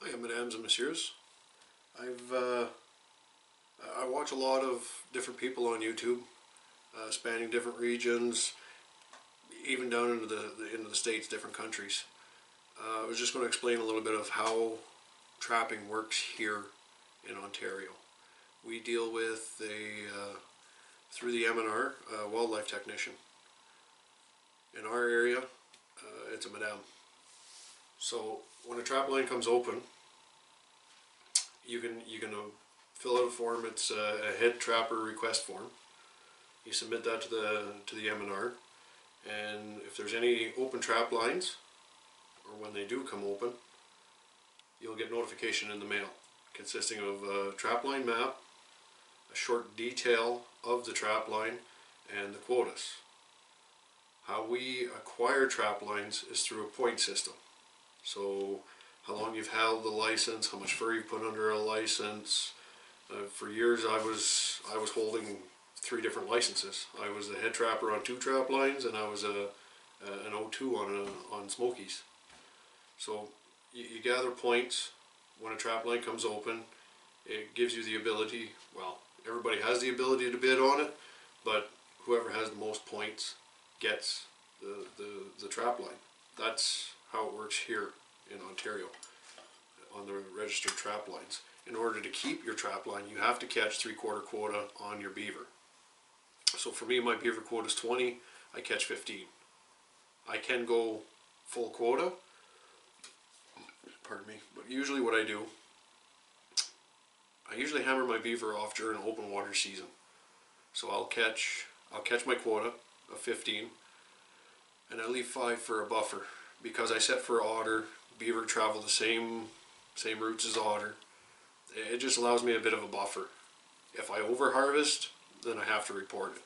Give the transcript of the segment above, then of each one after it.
Hi, mesdames and messieurs. I watch a lot of different people on YouTube, spanning different regions, even down into the states, different countries. I was just going to explain a little bit of how trapping works here in Ontario. We deal with through the M&R, wildlife technician. In our area, it's a madame. So when a trap line comes open, you can fill out a form. It's a head trapper request form. You submit that to the M&R, and if there's any open trap lines, or when they do come open, you'll get notification in the mail, consisting of a trap line map, a short detail of the trap line, and the quotas. How we acquire trap lines is through a point system. So how long you've held the license, how much fur you put under a license. For years I was holding 3 different licenses. I was the head trapper on 2 trap lines, and I was an O2 on Smokies. So you gather points when a trap line comes open. It gives you the ability, well, everybody has the ability to bid on it, but whoever has the most points gets the trap line. That's how it works here in Ontario on the registered trap lines. In order to keep your trap line, you have to catch 3/4 quota on your beaver. So for me, my beaver quota is 20, I catch 15. I can go full quota, pardon me, but usually what I do, I usually hammer my beaver off during open water season. So I'll catch my quota of 15, and I leave 5 for a buffer, because I set for otter. Beaver travel the same routes as otter. It just allows me a bit of a buffer. If I over harvest, then I have to report it,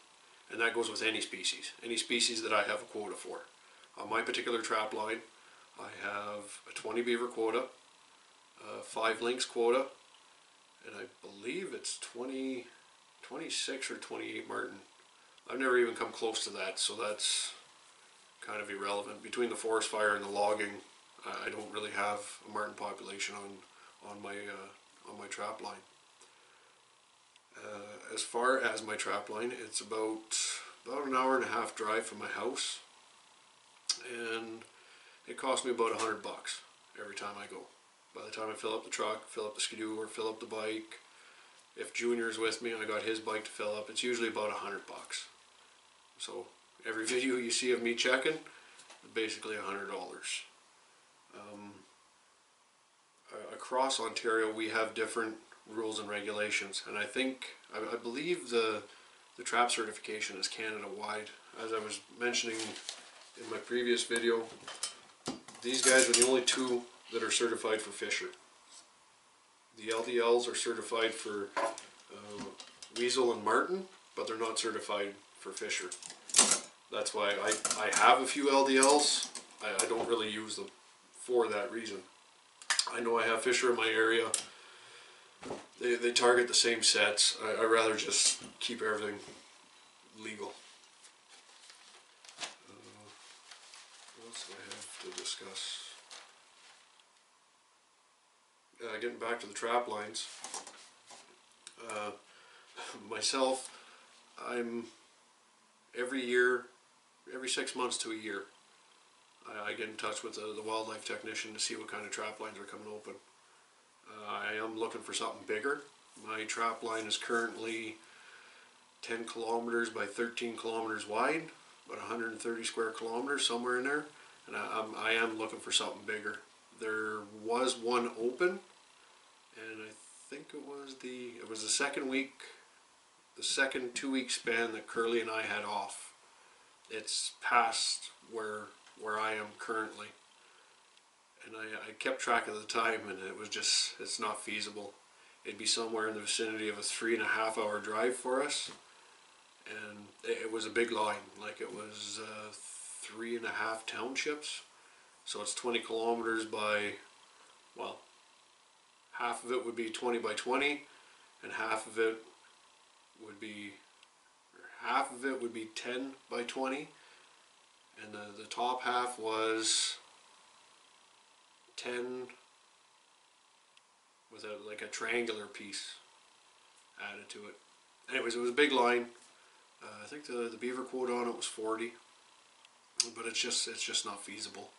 and that goes with any species that I have a quota for. On my particular trap line, I have a 20 beaver quota, a 5 lynx quota, and I believe it's 26 or 28 marten. I've never even come close to that, so that's kind of irrelevant. Between the forest fire and the logging, I don't really have a marten population on my trap line. As far as my trap line, it's about an hour and a half drive from my house, and it costs me about $100 every time I go. By the time I fill up the truck, fill up the skidoo, or fill up the bike, if Junior's with me and I got his bike to fill up, it's usually about $100. So every video you see of me checking, basically $100. Across Ontario, we have different rules and regulations, and I believe the trap certification is Canada-wide. As I was mentioning in my previous video, these guys are the only 2 that are certified for Fisher. The LDLs are certified for weasel and marten, but they're not certified for Fisher. That's why I have a few LDLs. I don't really use them for that reason. I know I have Fisher in my area. They target the same sets. I rather just keep everything legal. What else do I have to discuss? Getting back to the trap lines. Myself, I'm every 6 months to a year, I get in touch with the wildlife technician to see what kind of trap lines are coming open. I am looking for something bigger. My trap line is currently 10 kilometers by 13 kilometers wide, about 130 square kilometers, somewhere in there, and I am looking for something bigger. There was one open, and I think it was the second week, the second 2-week span that Curly and I had off. It's past where I am currently, and I kept track of the time, and it's not feasible. It'd be somewhere in the vicinity of a 3.5 hour drive for us, and it was a big line. Like, it was 3.5 townships, so it's 20 kilometers by, well, half of it would be 20 by 20, and half of it would be 10 by 20, and the top half was 10 with like a triangular piece added to it. Anyways, it was a big line. I think the beaver quote on it was 40, but it's just not feasible.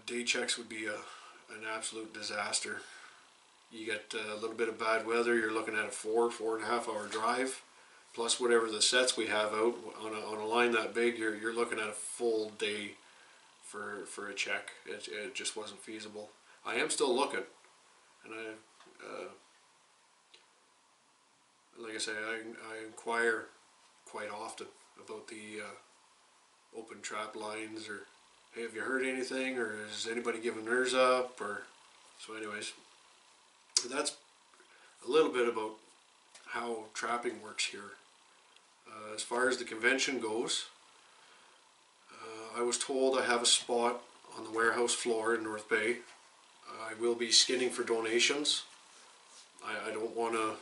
Day checks would be an absolute disaster. You get a little bit of bad weather, you're looking at a 4.5 hour drive, plus whatever the sets we have out on a line that big. You're looking at a full day for a check. It just wasn't feasible. I am still looking, and like I say, I inquire quite often about the open trap lines, or hey, have you heard anything, or is anybody giving theirs up, or so. Anyways, that's a little bit about how trapping works here. As far as the convention goes, I was told I have a spot on the warehouse floor in North Bay. I will be skinning for donations. I don't want to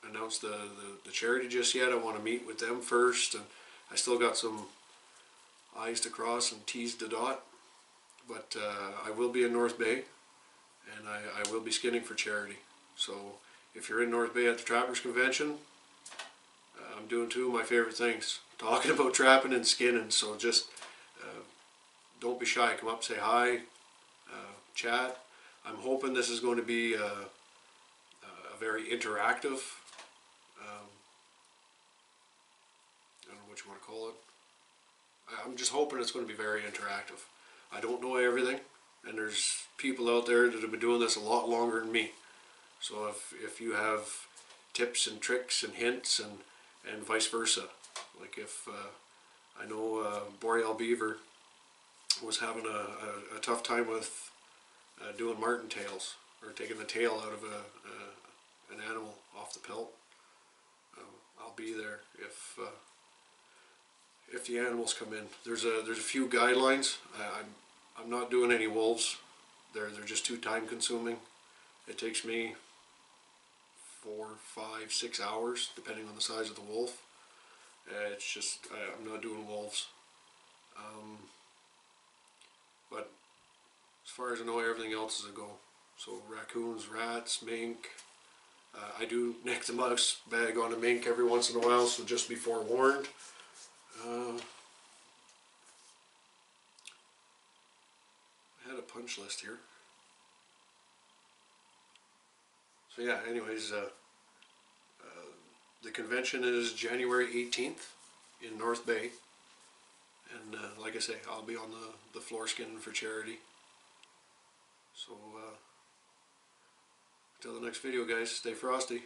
announce the charity just yet. I want to meet with them first, and I still got some I's to cross and T's to dot. But I will be in North Bay, and I will be skinning for charity. So if you're in North Bay at the Trappers Convention, I'm doing two of my favorite things, talking about trapping and skinning. So just don't be shy. Come up, say hi, chat. I'm hoping this is going to be a very interactive, I don't know what you want to call it. I'm just hoping it's going to be very interactive. I don't know everything, and there's people out there that have been doing this a lot longer than me. So if you have tips and tricks and hints and vice versa, like if I know Boreal Beaver was having a tough time with doing marten tails, or taking the tail out of an animal off the pelt. I'll be there if the animals come in. There's a few guidelines. I'm not doing any wolves. They're just too time consuming. It takes me 4, 5, 6 hours depending on the size of the wolf. It's just I'm not doing wolves. But as far as I know, everything else is a go. So raccoons, rats, mink. I do nick the mouse bag on a mink every once in a while, so just be forewarned. I had a punch list here. So yeah, anyways, the convention is January 18th in North Bay. And like I say, I'll be on the floor skinning for charity. So, until the next video, guys, stay frosty.